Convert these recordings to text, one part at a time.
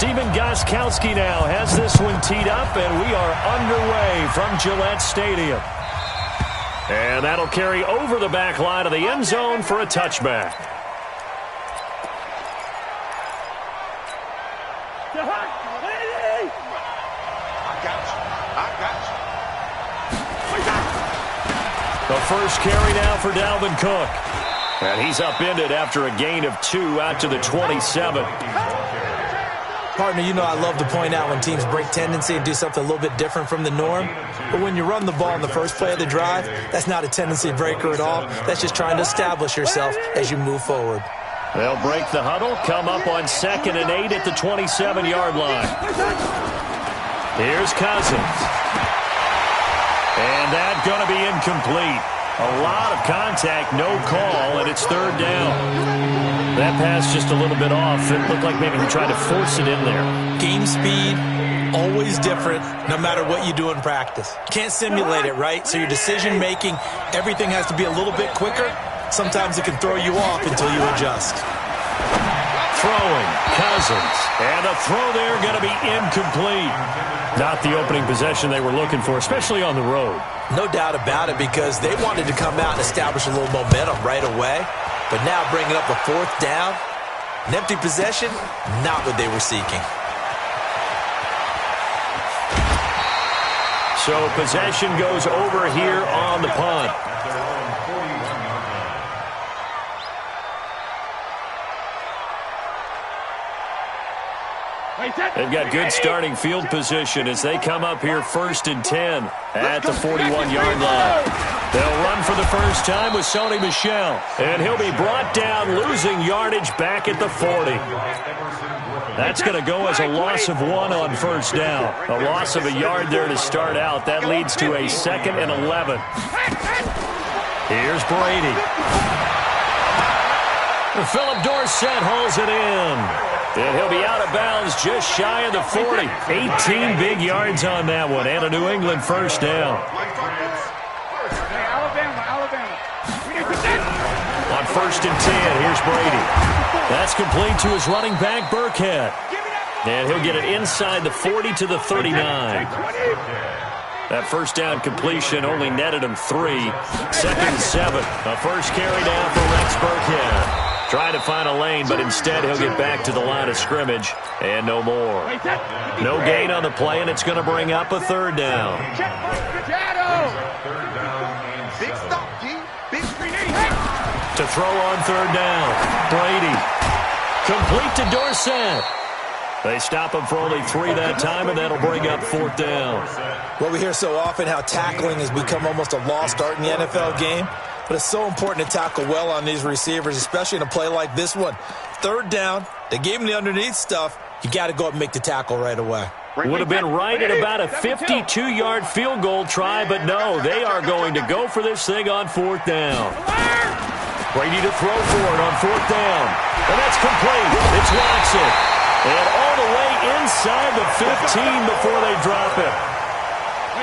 Steven Gostkowski now has this one teed up, and we are underway from Gillette Stadium. And that'll carry over the back line of the end zone for a touchback. The first carry now for Dalvin Cook. And he's upended after a gain of 2 out to the 27. Partner, you know I love to point out when teams break tendency and do something a little bit different from the norm. But when you run the ball in the first play of the drive, that's not a tendency breaker at all. That's just trying to establish yourself as you move forward. They'll break the huddle, come up on 2nd and 8 at the 27-yard line. Here's Cousins. And that's going to be incomplete. A lot of contact, no call, and it's 3rd down. That pass just a little bit off. It looked like maybe he tried to force it in there. Game speed, always different, no matter what you do in practice. Can't simulate it, right? So your decision-making, everything has to be a little bit quicker. Sometimes it can throw you off until you adjust. Throwing, Cousins. And a throw there going to be incomplete. Not the opening possession they were looking for, especially on the road. No doubt about it, because they wanted to come out and establish a little momentum right away. But now bringing up a 4th down, an empty possession, not what they were seeking. So possession goes over here on the punt. They've got good starting field position as they come up here 1st and 10 at the 41-yard line. They'll run for the first time with Sony Michel, and he'll be brought down, losing yardage back at the 40. That's going to go as a loss of 1 on 1st down. A loss of a yard there to start out. That leads to a 2nd and 11. Here's Brady. Philip Dorsett hauls it in. And he'll be out of bounds just shy of the 40. 18 big yards on that one, and a New England 1st down. On 1st and 10, here's Brady. That's complete to his running back, Burkhead. And he'll get it inside the 40 to the 39. That 1st down completion only netted him 3. 2nd and 7. A first carry down for Rex Burkhead. Trying to find a lane, but instead he'll get back to the line of scrimmage, and no more. No gain on the play, and it's going to bring up a 3rd down. To throw on 3rd down, Brady. Complete to Dorsett. They stop him for only 3 that time, and that'll bring up 4th down. Well, we hear so often how tackling has become almost a lost art in the NFL game. But it's so important to tackle well on these receivers, especially in a play like this one. 3rd down, they gave him the underneath stuff. You got to go up and make the tackle right away. Would have been right at about a 52-yard field goal try, but no, they are going to go for this thing on 4th down. Brady to throw for it on 4th down. And that's complete. It's Watson. And all the way inside the 15 before they drop it.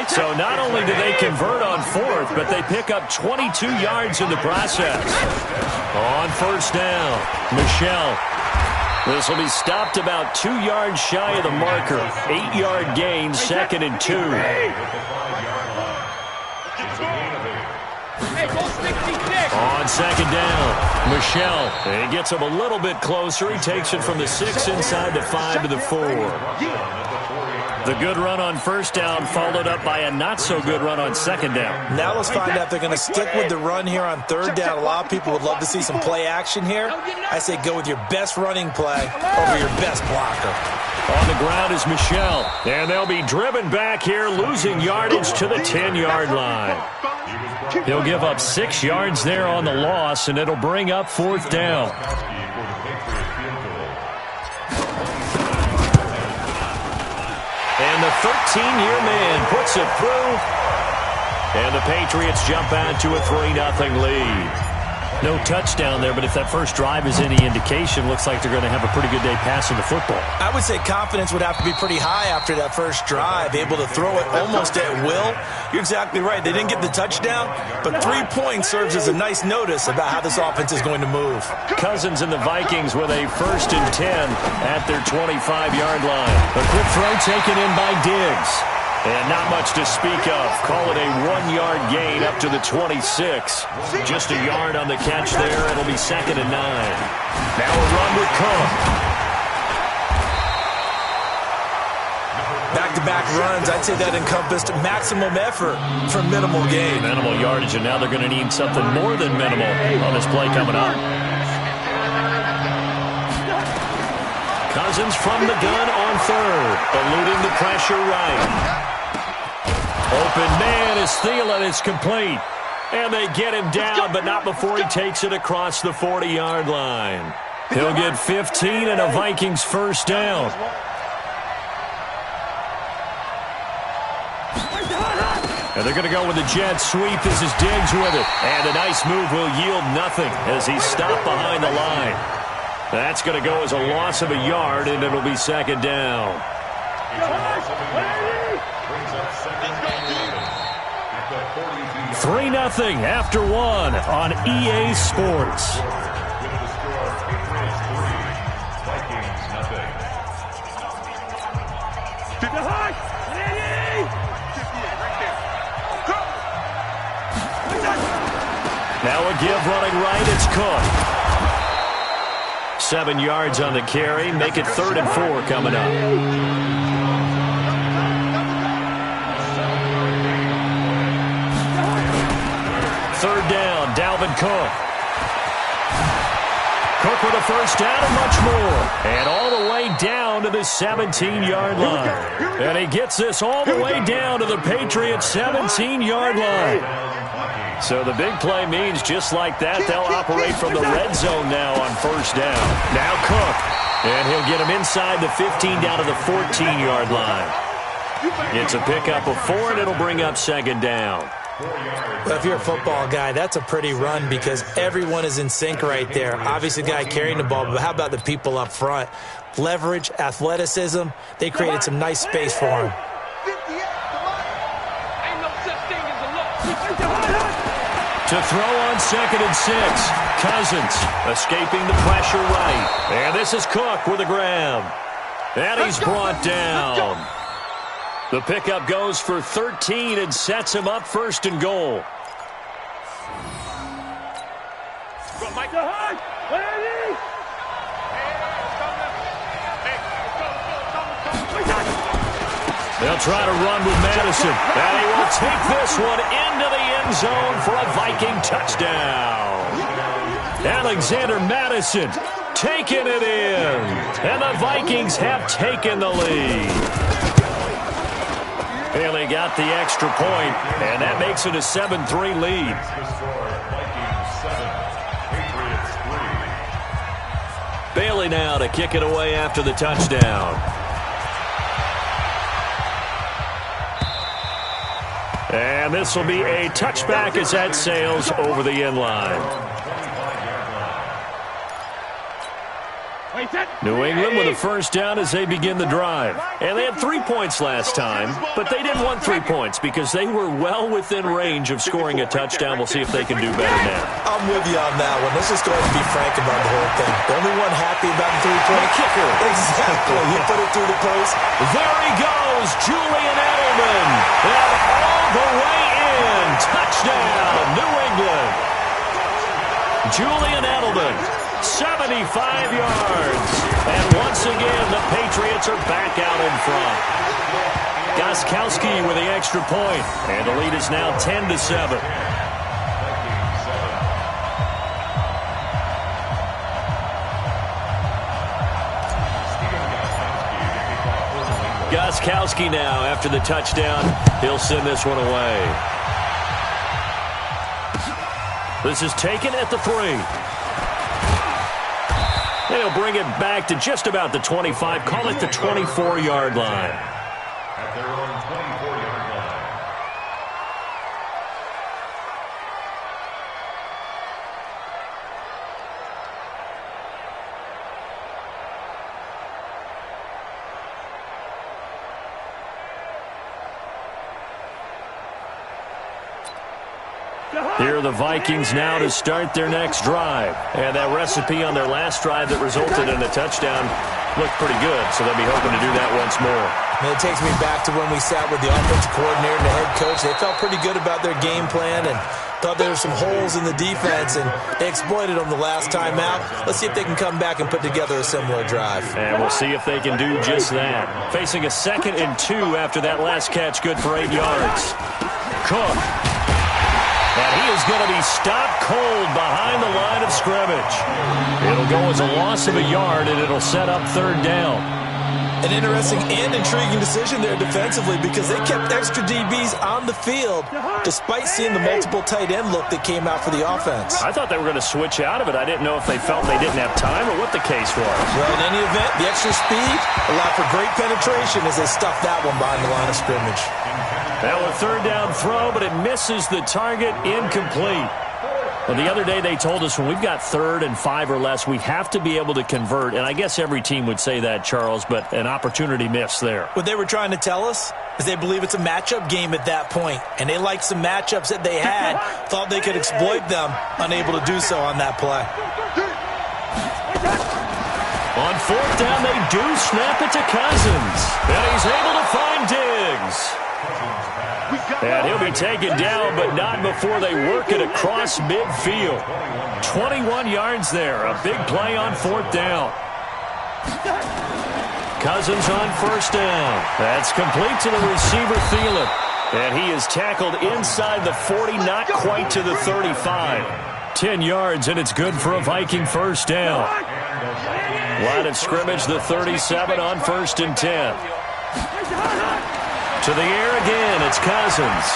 So not only do they convert on 4th, but they pick up 22 yards in the process. On 1st down, Michel. This will be stopped about 2 yards shy of the marker. 8-yard gain, 2nd and 2. On 2nd down, Michel. And he gets him a little bit closer. He takes it from the 6 inside the 5 to the 4. The good run on 1st down followed up by a not-so-good run on 2nd down. Now let's find out if they're going to stick with the run here on 3rd down. A lot of people would love to see some play action here. I say go with your best running play over your best blocker. On the ground is Michel. And they'll be driven back here, losing yardage to the 10-yard line. He'll give up 6 yards there on the loss, and it'll bring up 4th down. And the 13-year man puts it through. And the Patriots jump out to a 3-0 lead. No touchdown there, but if that first drive is any indication, looks like they're going to have a pretty good day passing the football. I would say confidence would have to be pretty high after that first drive, able to throw it almost at will. You're exactly right. They didn't get the touchdown, but 3 points serves as a nice notice about how this offense is going to move. Cousins and the Vikings with a 1st and 10 at their 25-yard line. A quick throw taken in by Diggs. And not much to speak of. Call it a 1-yard gain up to the 26. Just a yard on the catch there. It'll be 2nd and 9. Now a run with Cook. Back-to-back runs, I'd say that encompassed maximum effort for minimal gain. Minimal yardage, and now they're going to need something more than minimal on this play coming up. Cousins from the gun on 3rd, eluding the pressure right. Open man is Thielen. It's complete. And they get him down, but not before he takes it across the 40-yard line. He'll get 15 and a Vikings 1st down. And they're going to go with the jet sweep. This is Diggs with it. And a nice move will yield nothing as he's stopped behind the line. That's going to go as a loss of a yard, and it'll be 2nd down. 3-0 after 1 on EA Sports. Now a give running right. It's Cook. 7 yards on the carry. Make it 3rd and 4 coming up. Third down, Dalvin Cook. Cook with a 1st down and much more. And all the way down to the 17-yard line. And he gets this all the way down to the Patriots' 17-yard line. So the big play means just like that, they'll operate from the red zone now on 1st down. Now Cook. And he'll get him inside the 15 down to the 14-yard line. It's a pickup of 4, and it'll bring up 2nd down. Well, if you're a football guy, that's a pretty run because everyone is in sync right there. Obviously, the guy carrying the ball, but how about the people up front? Leverage, athleticism, they created some nice space for him. To throw on 2nd and 6. Cousins escaping the pressure right. And this is Cook with a grab. And he's brought down. The pickup goes for 13 and sets him up 1st and goal. They'll try to run with Madison. And he will take this one into the end zone for a Viking touchdown. Alexander Madison taking it in. And the Vikings have taken the lead. Bailey got the extra point, and that makes it a 7-3 lead. Bailey now to kick it away after the touchdown. And this will be a touchback as that sails over the end line. New England with a 1st down as they begin the drive. And they had 3 points last time, but they didn't want 3 points because they were well within range of scoring a touchdown. We'll see if they can do better now. I'm with you on that one. Let's just go ahead and be frank about the whole thing. The only one happy about the 3-point kicker. Exactly. He put it through the post. There he goes, Julian Edelman. And all the way in. Touchdown, New England. Julian Edelman. 75 yards. And once again, the Patriots are back out in front. Gostkowski with the extra point. And the lead is now 10-7. Gostkowski now after the touchdown. He'll send this one away. This is taken at the 3. They'll bring it back to just about the 25. Call it the 24-yard line. At their own 24-yard line. Here are the Vikings now to start their next drive. And that recipe on their last drive that resulted in a touchdown looked pretty good, so they'll be hoping to do that once more. And it takes me back to when we sat with the offensive coordinator and the head coach. They felt pretty good about their game plan and thought there were some holes in the defense, and they exploited them the last time out. Let's see if they can come back and put together a similar drive. And we'll see if they can do just that. Facing a 2nd and 2 after that last catch, good for 8 yards. Cook. And he is going to be stopped cold behind the line of scrimmage. It'll go as a loss of a yard, and it'll set up 3rd down. An interesting and intriguing decision there defensively because they kept extra DBs on the field despite seeing the multiple tight end look that came out for the offense. I thought they were going to switch out of it. I didn't know if they felt they didn't have time or what the case was. Well, in any event, the extra speed allowed for great penetration as they stuffed that one behind the line of scrimmage. Now a 3rd down throw, but it misses the target, incomplete. Well, the other day they told us when we've got 3rd and 5 or less, we have to be able to convert. And I guess every team would say that, Charles, but an opportunity missed there. What they were trying to tell us is they believe it's a matchup game at that point. And they liked some matchups that they had, thought they could exploit them, unable to do so on that play. On 4th down, they do snap it to Cousins. And he's able to find Diggs. And he'll be taken down, but not before they work it across midfield. 21 yards there. A big play on 4th down. Cousins on 1st down. That's complete to the receiver, Thielen. And he is tackled inside the 40, not quite to the 35. 10 yards, and it's good for a Viking 1st down. Line of scrimmage, the 37 on 1st and 10. To the air again, it's Cousins.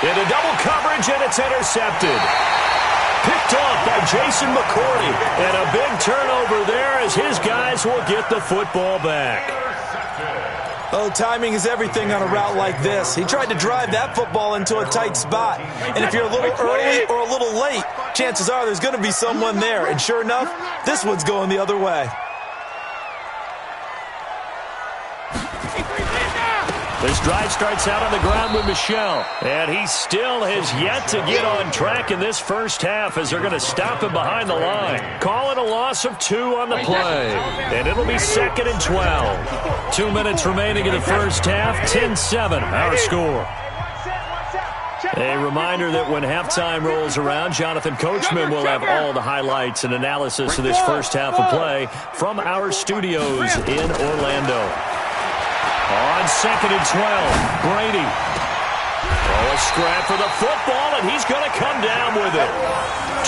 Into double coverage, and it's intercepted. Picked off by Jason McCourty. And a big turnover there as his guys will get the football back. Oh, timing is everything on a route like this. He tried to drive that football into a tight spot. And if you're a little early or a little late, chances are there's going to be someone there. And sure enough, this one's going the other way. This drive starts out on the ground with Michel. And he still has yet to get on track in this first half as they're going to stop him behind the line. Calling a loss of 2 on the play. And it'll be 2nd and 12. 2 minutes remaining in the first half. 10-7, our score. A reminder that when halftime rolls around, Jonathan Coachman will have all the highlights and analysis of this first half of play from our studios in Orlando. On 2nd and 12, Brady. Oh, a scrap for the football, and he's going to come down with it.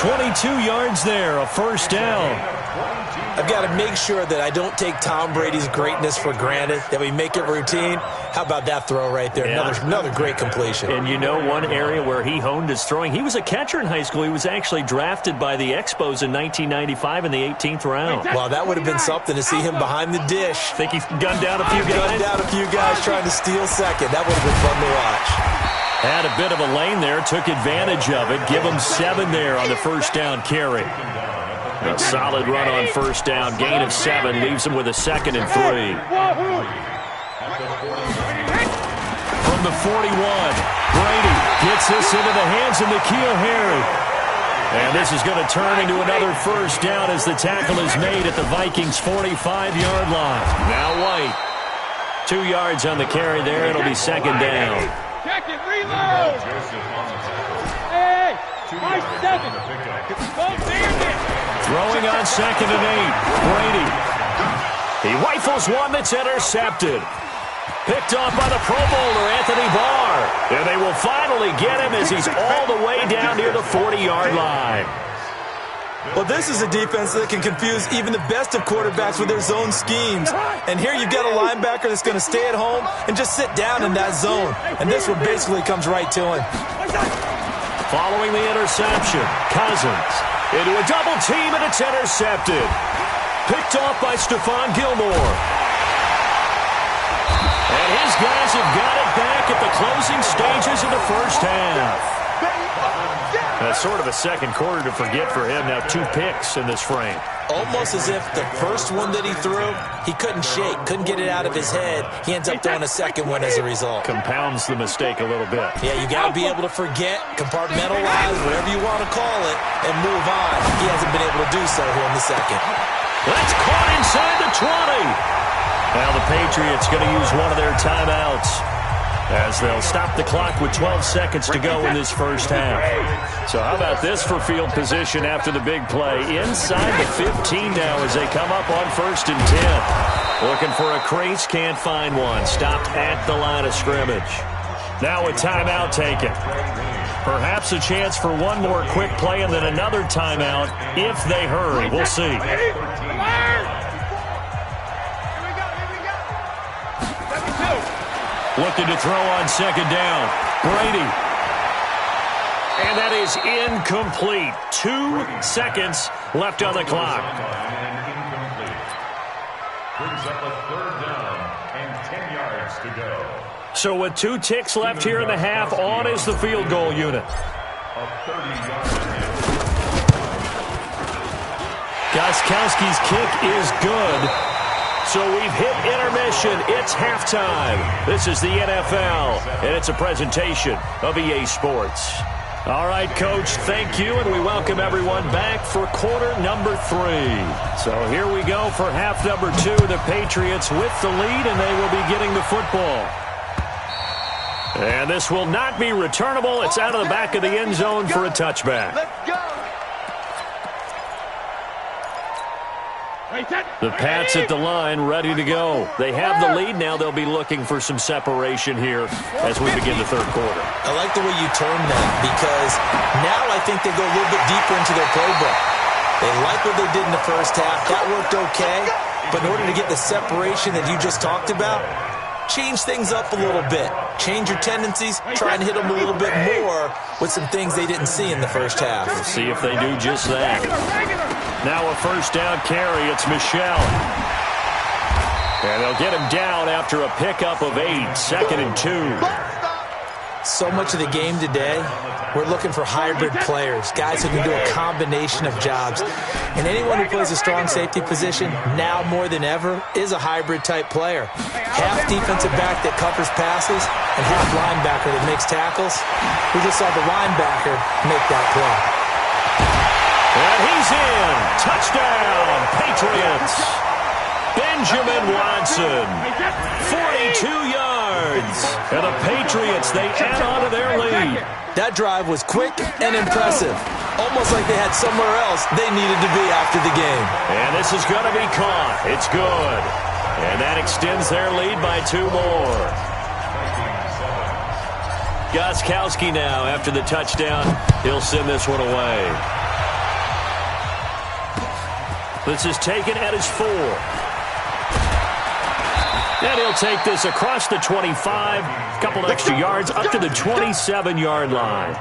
22 yards there, a 1st down. I've got to make sure that I don't take Tom Brady's greatness for granted, that we make it routine. How about that throw right there? Yeah. Another great completion. And you know one area where he honed his throwing, he was a catcher in high school. He was actually drafted by the Expos in 1995 in the 18th round. Well, that would have been something to see him behind the dish. Think he gunned down a few guys? Gunned down a few guys trying to steal second. That would have been fun to watch. Had a bit of a lane there, took advantage of it. Give him 7 there on the 1st down carry. A solid run on 1st down. Gain of 7 leaves him with a 2nd and 3. From the 41, Brady gets this into the hands of N'Keal Harry. And this is going to turn into another 1st down as the tackle is made at the Vikings' 45-yard line. Now White. 2 yards on the carry there. It'll be 2nd down. Check it, reload! Hey, my 7. Throwing on 2nd and 8. Brady. He rifles one that's intercepted. Picked off by the Pro Bowler, Anthony Barr. And they will finally get him as he's all the way down near the 40-yard line. Well, this is a defense that can confuse even the best of quarterbacks with their zone schemes. And here you've got a linebacker that's going to stay at home and just sit down in that zone. And this one basically comes right to him. Following the interception, Cousins into a double team, and it's intercepted. Picked off by Stephon Gilmore. And his guys have got it back at the closing stages of the first half. That's sort of a second quarter to forget for him. Now 2 picks in this frame. Almost as if the first one that he threw, he couldn't shake, couldn't get it out of his head. He ends up throwing a second one as a result. Compounds the mistake a little bit. Yeah, you got to be able to forget, compartmentalize, whatever you want to call it, and move on. He hasn't been able to do so here in the second. That's caught inside the 20. Now the Patriots going to use one of their timeouts, as they'll stop the clock with 12 seconds to go in this first half. So how about this for field position after the big play? Inside the 15 now as they come up on 1st and 10. Looking for a crease, can't find one. Stopped at the line of scrimmage. Now a timeout taken. Perhaps a chance for one more quick play and then another timeout if they hurry. We'll see. Looking to throw on 2nd down. Brady. And that is incomplete. 2 seconds left on the clock. Brings up a 3rd down and 10 yards to go. So with 2 ticks left here in the half, on is the field goal unit. A 30-yard hit. Gostkowski's kick is good. So we've hit intermission. It's halftime. This is the NFL, and it's a presentation of EA Sports. All right, Coach, thank you, and we welcome everyone back for quarter number 3. So here we go for half number 2. The Patriots with the lead, and they will be getting the football. And this will not be returnable. It's out of the back of the end zone for a touchback. Let's go. The Pats at the line, ready to go. They have the lead. Now they'll be looking for some separation here as we begin the 3rd quarter. I like the way you term that, because now I think they go a little bit deeper into their playbook. They like what they did in the first half. That worked okay. But in order to get the separation that you just talked about, change things up a little bit. Change your tendencies. Try and hit them a little bit more with some things they didn't see in the first half. We'll see if they do just that. Now a 1st down carry. It's Michel. And they'll get him down after a pickup of 8. 2nd and 2. So much of the game today, we're looking for hybrid players, guys who can do a combination of jobs. And anyone who plays a strong safety position, now more than ever, is a hybrid-type player. Half defensive back that covers passes and half linebacker that makes tackles. We just saw the linebacker make that play. And he's in. Touchdown, Patriots. Benjamin Watson, 42 yards. And the Patriots, they add on to their lead. That drive was quick and impressive. Almost like they had somewhere else they needed to be after the game. And this is going to be caught. It's good. And that extends their lead by 2 more. Gostkowski now, after the touchdown, he'll send this one away. This is taken at his 4. And he'll take this across the 25, a couple extra yards, up to the 27-yard line.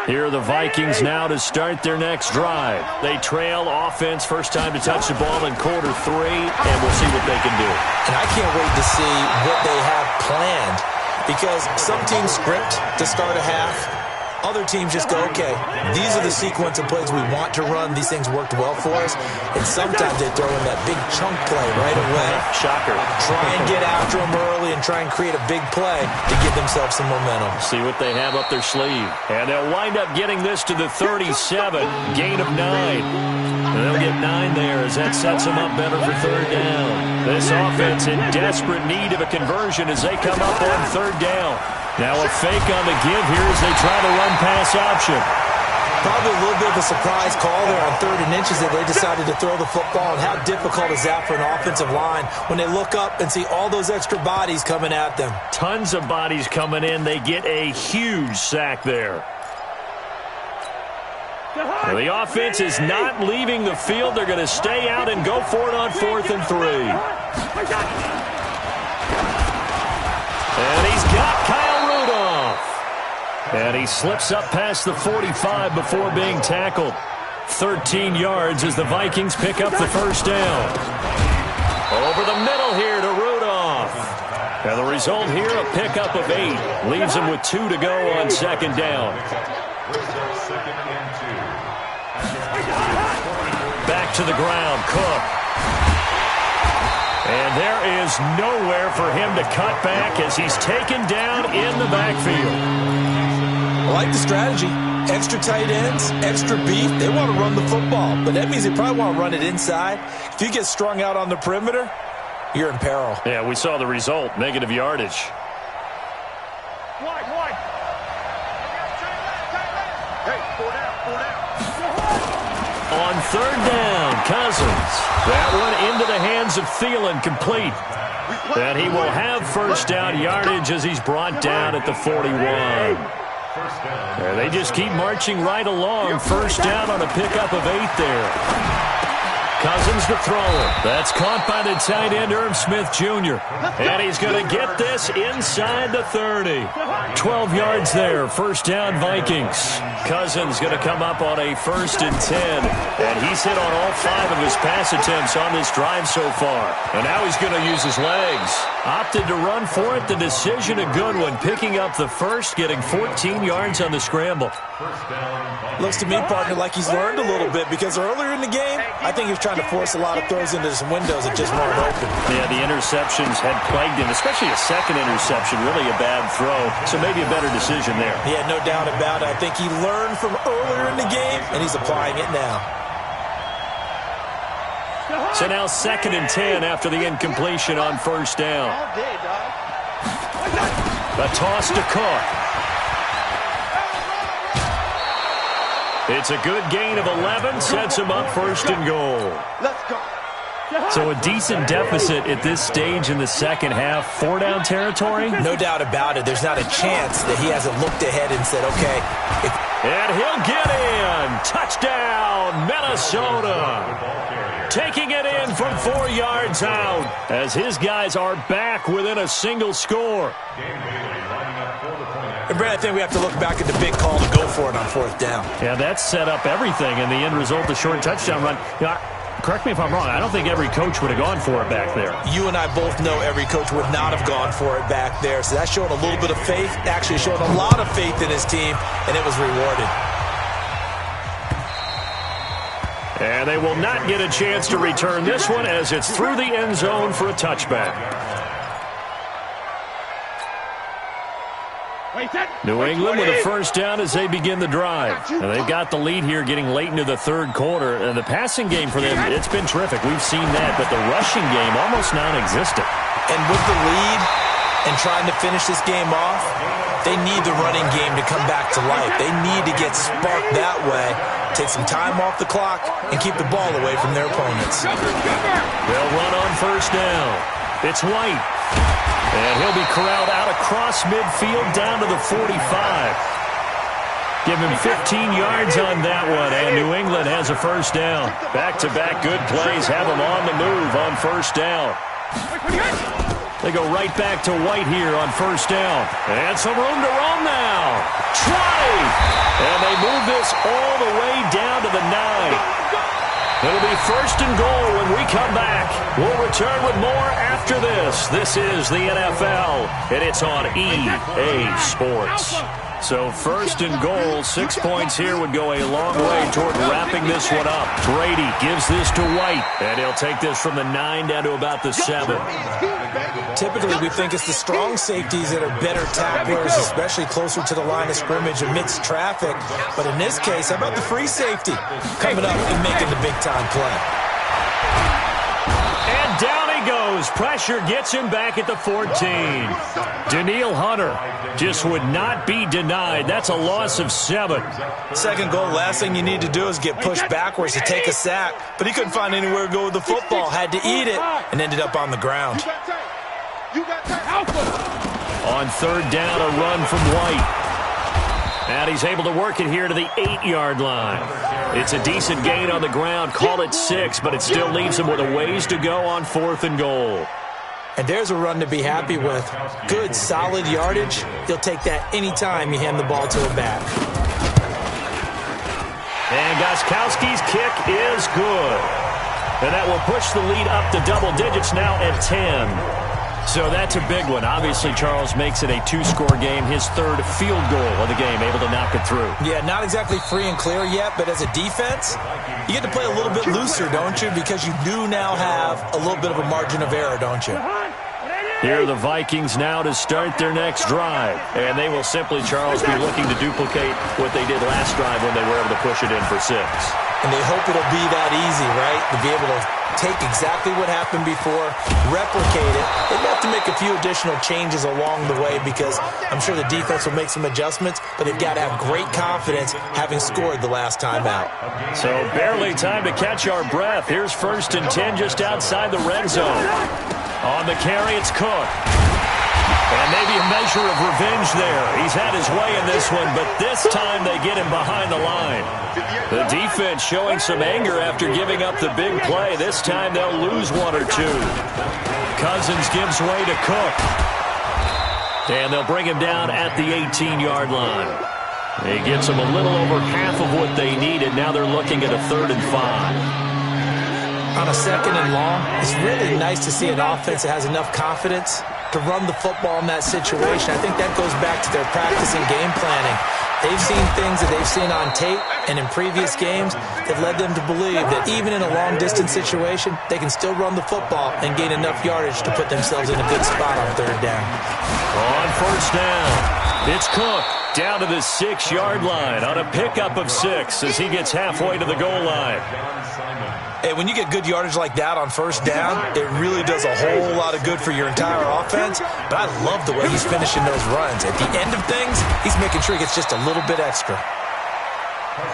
Here are the Vikings now to start their next drive. They trail offense, first time to touch the ball in quarter 3, and we'll see what they can do. And I can't wait to see what they have planned, because some teams script to start a half. Other teams just go, okay, these are the sequence of plays we want to run. These things worked well for us. And sometimes they throw in that big chunk play right away. Shocker. Try and get after them early and try and create a big play to give themselves some momentum. See what they have up their sleeve. And they'll wind up getting this to the 37, gain of 9. And they'll get 9 there as that sets them up better for 3rd down. This offense in desperate need of a conversion as they come up on 3rd down. Now a fake on the give here as they try the run-pass option. Probably a little bit of a surprise call there on 3rd and inches that they decided to throw the football. And how difficult is that for an offensive line when they look up and see all those extra bodies coming at them? Tons of bodies coming in. They get a huge sack there. Now the offense is not leaving the field. They're going to stay out and go for it on 4th and 3. And he's got Kyle Rudolph. And he slips up past the 45 before being tackled. 13 yards as the Vikings pick up the 1st down. Over the middle here to Rudolph. Now the result here, a pickup of 8. Leaves him with 2 to go on second down. Back to the ground, Cook. And there is nowhere for him to cut back as he's taken down in the backfield. I like the strategy. Extra tight ends, extra beef. They want to run the football, but that means they probably want to run it inside. If you get strung out on the perimeter, you're in peril. Yeah, we saw the result, negative yardage. Wide. Hey, 4 down. On third down, Cousins. That one into the hands of Thielen, complete. And he will have first down yardage as he's brought down at the 41. And they just keep marching right along. First down on a pickup of 8 there. Cousins to throw it. That's caught by the tight end, Irv Smith Jr. And he's going to get this inside the 30. 12 yards there. First down, Vikings. Cousins going to come up on a 1st and 10. And he's hit on all 5 of his pass attempts on this drive so far. And now he's going to use his legs. Opted to run for it. The decision a good one. Picking up the first, getting 14 yards on the scramble. Looks to me, partner, like he's learned a little bit because earlier in the game, I think he was trying to force a lot of throws into some windows that just weren't open. Yeah, the interceptions had plagued him, especially a second interception, really a bad throw. So maybe a better decision there. Yeah, no doubt about it. I think he learned from earlier in the game, and he's applying it now. So now 2nd and 10 after the incompletion on first down. A toss to Cook. It's a good gain of 11, sets him up 1st and goal. Let's go. So a decent deficit at this stage in the second half. 4-down territory? No doubt about it. There's not a chance that he hasn't looked ahead and said, okay. And he'll get in. Touchdown, Minnesota. Taking it in from 4 yards out as his guys are back within a single score. And Brad, I think we have to look back at the big call to go for it on 4th down. Yeah, that set up everything, and the end result, the short touchdown run. Correct me if I'm wrong, I don't think every coach would have gone for it back there. You and I both know every coach would not have gone for it back there. So that's showing a little bit of faith, actually showing a lot of faith in his team, and it was rewarded. And they will not get a chance to return this one as it's through the end zone for a touchback. New England with a first down as they begin the drive. And they've got the lead here getting late into the 3rd quarter. And the passing game for them, it's been terrific. We've seen that. But the rushing game, almost non-existent. And with the lead and trying to finish this game off, they need the running game to come back to life. They need to get sparked that way, take some time off the clock, and keep the ball away from their opponents. They'll run on first down. It's White. And he'll be corralled out across midfield down to the 45. Give him 15 yards on that one, and New England has a first down. Back-to-back good plays have them on the move on first down. They go right back to White here on first down. And some room to roam now. Trotty! And they move this all the way down to the 9. It'll be 1st and goal when we come back. We'll return with more after this. This is the NFL, and it's on EA Sports. So 1st and goal, 6 points here would go a long way toward wrapping this one up. Brady gives this to White, and he'll take this from the 9 down to about the 7. Typically, we think it's the strong safeties that are better tacklers, especially closer to the line of scrimmage amidst traffic. But in this case, how about the free safety coming up and making the big-time play? And down he goes. Pressure gets him back at the 14. Danielle Hunter just would not be denied. That's a loss of 7. 2nd goal, last thing you need to do is get pushed backwards to take a sack. But he couldn't find anywhere to go with the football, had to eat it, and ended up on the ground. On 3rd down, a run from White. And he's able to work it here to the 8-yard line. It's a decent gain on the ground. Call it 6, but it still leaves him with a ways to go on 4th and goal. And there's a run to be happy with. Good, solid yardage. He'll take that anytime you hand the ball to a back. And Gostkowski's kick is good. And that will push the lead up to double digits now at 10. So that's a big one. Obviously, Charles makes it a two-score game, his third field goal of the game, able to knock it through. Yeah, not exactly free and clear yet, but as a defense, you get to play a little bit looser, don't you? Because you do now have a little bit of a margin of error, don't you? Here are the Vikings now to start their next drive. And they will simply, Charles, be looking to duplicate what they did last drive when they were able to push it in for 6. And they hope it'll be that easy, right? To be able to take exactly what happened before, replicate it. They'll have to make a few additional changes along the way because I'm sure the defense will make some adjustments, but they've got to have great confidence having scored the last time out. So barely time to catch our breath. Here's 1st and 10 just outside the red zone. On the carry, it's Cook. And maybe a measure of revenge there. He's had his way in this one, but this time they get him behind the line. The defense showing some anger after giving up the big play. This time they'll lose 1 or 2. Cousins gives way to Cook. And they'll bring him down at the 18-yard line. He gets them a little over half of what they needed. Now they're looking at a 3rd and 5. On a 2nd and long, it's really nice to see an offense that has enough confidence to run the football in that situation. I think that goes back to their practice and game planning. They've seen things that they've seen on tape and in previous games that led them to believe that even in a long-distance situation, they can still run the football and gain enough yardage to put themselves in a good spot on 3rd down. On 1st down, it's Cook down to the 6-yard line on a pickup of 6 as he gets halfway to the goal line. Hey, when you get good yardage like that on 1st down, it really does a whole lot of good for your entire offense. But I love the way he's finishing those runs. At the end of things, he's making sure he gets just a little bit extra.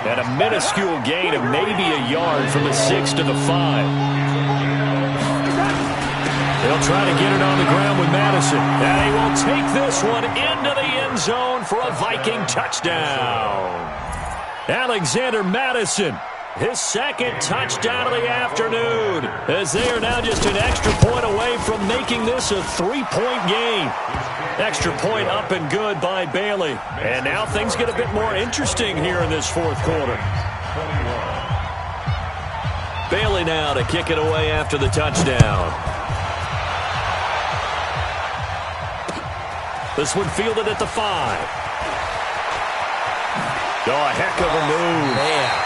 And a minuscule gain of maybe a yard from the 6 to the 5. They'll try to get it on the ground with Madison. And he will take this one into the end zone for a Viking touchdown. Alexander Madison, his 2nd touchdown of the afternoon, as they are now just an extra point away from making this a 3-point game. Extra point up and good by Bailey. And now things get a bit more interesting here in this 4th quarter. Bailey now to kick it away after the touchdown. This one fielded at the 5. Oh, a heck of a move. Man.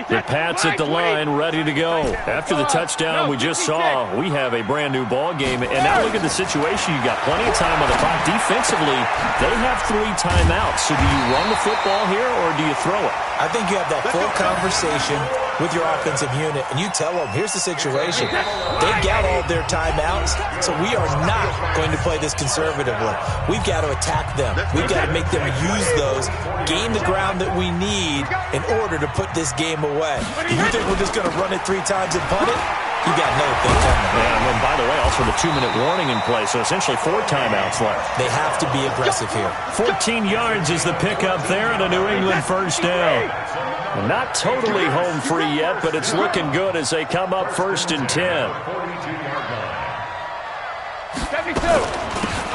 The Pats at the line, ready to go. After the touchdown we just saw, we have a brand-new ball game. And now look at the situation. You've got plenty of time on the clock. Defensively, they have 3 timeouts. So do you run the football here or do you throw it? I think you have that full conversation with your offensive unit, and you tell them, here's the situation. They've got all their timeouts, so we are not going to play this conservatively. We've got to attack them. We've got to make them use those, gain the ground that we need in order to put this game away. Do you think we're just going to run it 3 times and punt it? You got another thing coming. Yeah, and then, by the way, also the 2-minute warning in play, so essentially 4 timeouts left. They have to be aggressive here. 14 yards is the pickup there, and a New England 1st down. Not totally home free yet, but it's looking good as they come up 1st and 10. 72.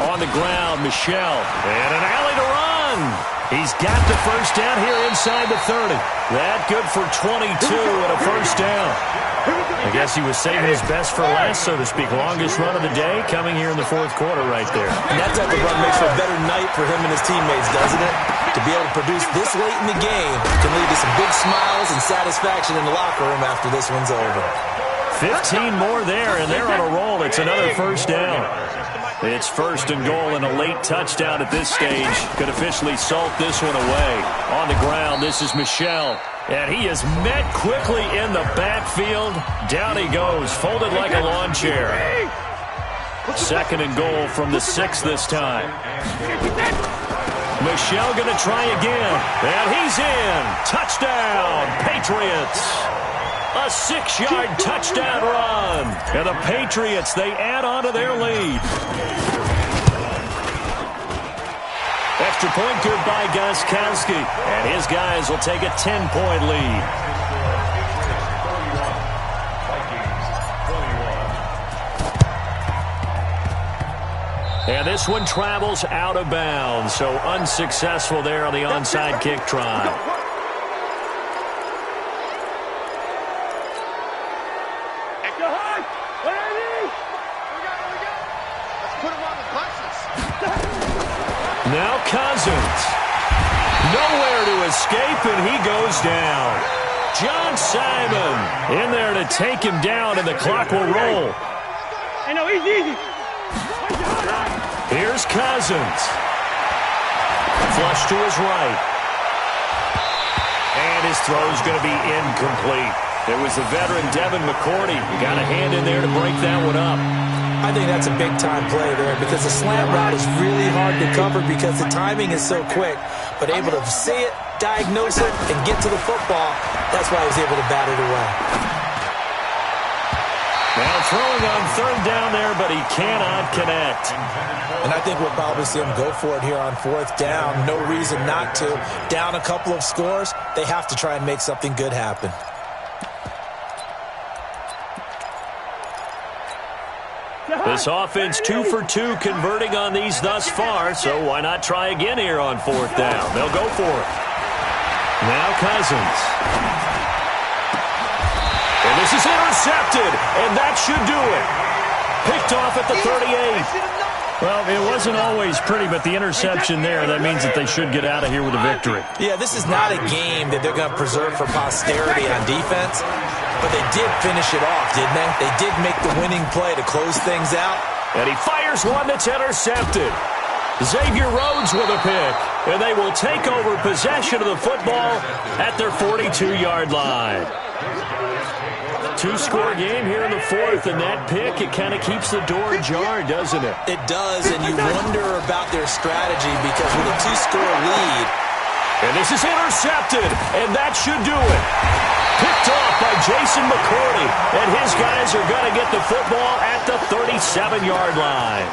On the ground, Michelle. And an alley to run. He's got the 1st down here inside the 30. That good for 22 and a 1st down. I guess he was saving his best for last, so to speak. Longest run of the day coming here in the 4th quarter right there. And that type of run makes for a better night for him and his teammates, doesn't it? To be able to produce this late in the game can lead to some big smiles and satisfaction in the locker room after this one's over. 15 more there, and they're on a roll. It's another 1st down. It's 1st and goal and a late touchdown at this stage. Could officially salt this one away. On the ground, this is Michelle. And he is met quickly in the backfield. Down he goes, folded like a lawn chair. 2nd and goal from the 6 this time. Michelle going to try again. And he's in. Touchdown, Patriots. A 6-yard touchdown run. And the Patriots, they add on to their lead. Extra point good by Gostkowski. And his guys will take a 10-point lead. And this one travels out of bounds, so unsuccessful there on the onside kick try. Now Cousins. Nowhere to escape, and he goes down. John Simon in there to take him down, and the clock will roll. Hey, no, easy. Here's Cousins. Flush to his right. And his throw's going to be incomplete. There was the veteran Devin McCourty. Got a hand in there to break that one up. I think that's a big-time play there because the slant route is really hard to cover because the timing is so quick. But able to see it, diagnose it, and get to the football, that's why he was able to bat it away. Now throwing on third down there, but he cannot connect. And I think we'll probably see him go for it here on fourth down. No reason not to. Down a couple of scores, they have to try and make something good happen. This offense 2 for 2 converting on these thus far, so why not try again here on fourth down? They'll go for it. Now Cousins. And this is intercepted, and that should do it. Picked off at the 38. Well, it wasn't always pretty, but the interception there, that means that they should get out of here with a victory. Yeah, this is not a game that they're going to preserve for posterity on defense, but they did finish it off, didn't they? They did make the winning play to close things out. And he fires one that's intercepted. Xavier Rhodes with a pick, and they will take over possession of the football at their 42-yard line. Two-score game here in the fourth, and that pick, it kind of keeps the door ajar, doesn't it? It does, and you wonder about their strategy because with a two-score lead. And this is intercepted, and that should do it. Picked off by Jason McCourty, and his guys are going to get the football at the 37-yard line.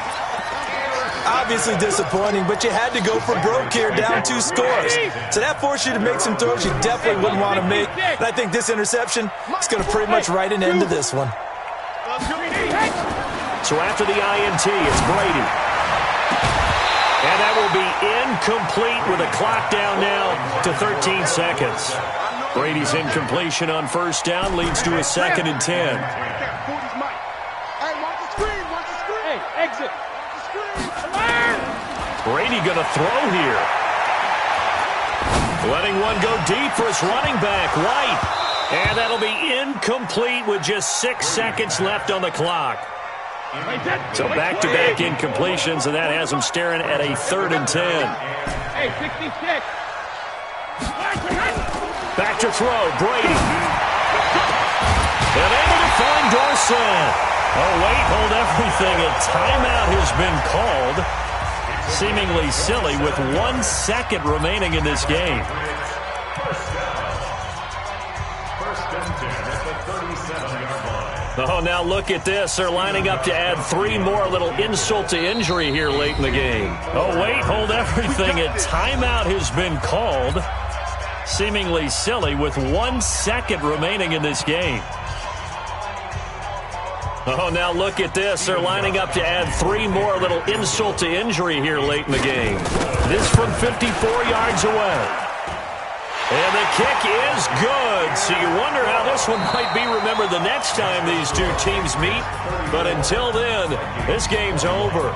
Obviously disappointing, but you had to go for broke here, down 2 scores. So that forced you to make some throws you definitely wouldn't want to make. And I think this interception is going to pretty much write an end to this one. So after the INT, it's Brady. And that will be incomplete with a clock down now to 13 seconds. Brady's incompletion on first down leads to a 2nd and 10. Hey, watch the screen, Hey, exit. Brady going to throw here. Letting one go deep for his running back, White. And that'll be incomplete with just 6 seconds left on the clock. So back-to-back incompletions, and that has him staring at a 3rd and 10. Hey, 66. Back to throw, Brady. And able to find Dorsett. Oh, wait, hold everything. A timeout has been called. Seemingly silly with 1 second remaining in this game. Oh, now look at this. They're lining up to add 3 more. A little insult to injury here late in the game. Oh, wait, hold everything. A timeout has been called. Seemingly silly with 1 second remaining in this game. Oh, now look at this. They're lining up to add 3 more. A little insult to injury here late in the game. This from 54 yards away. And the kick is good. So you wonder how this one might be remembered the next time these two teams meet. But until then, this game's over.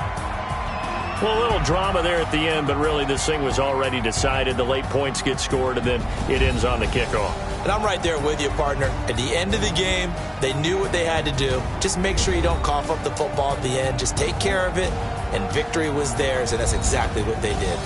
Well, a little drama there at the end, but really this thing was already decided. The late points get scored, and then it ends on the kickoff. And I'm right there with you, partner. At the end of the game, they knew what they had to do. Just make sure you don't cough up the football at the end. Just take care of it, and victory was theirs, and that's exactly what they did.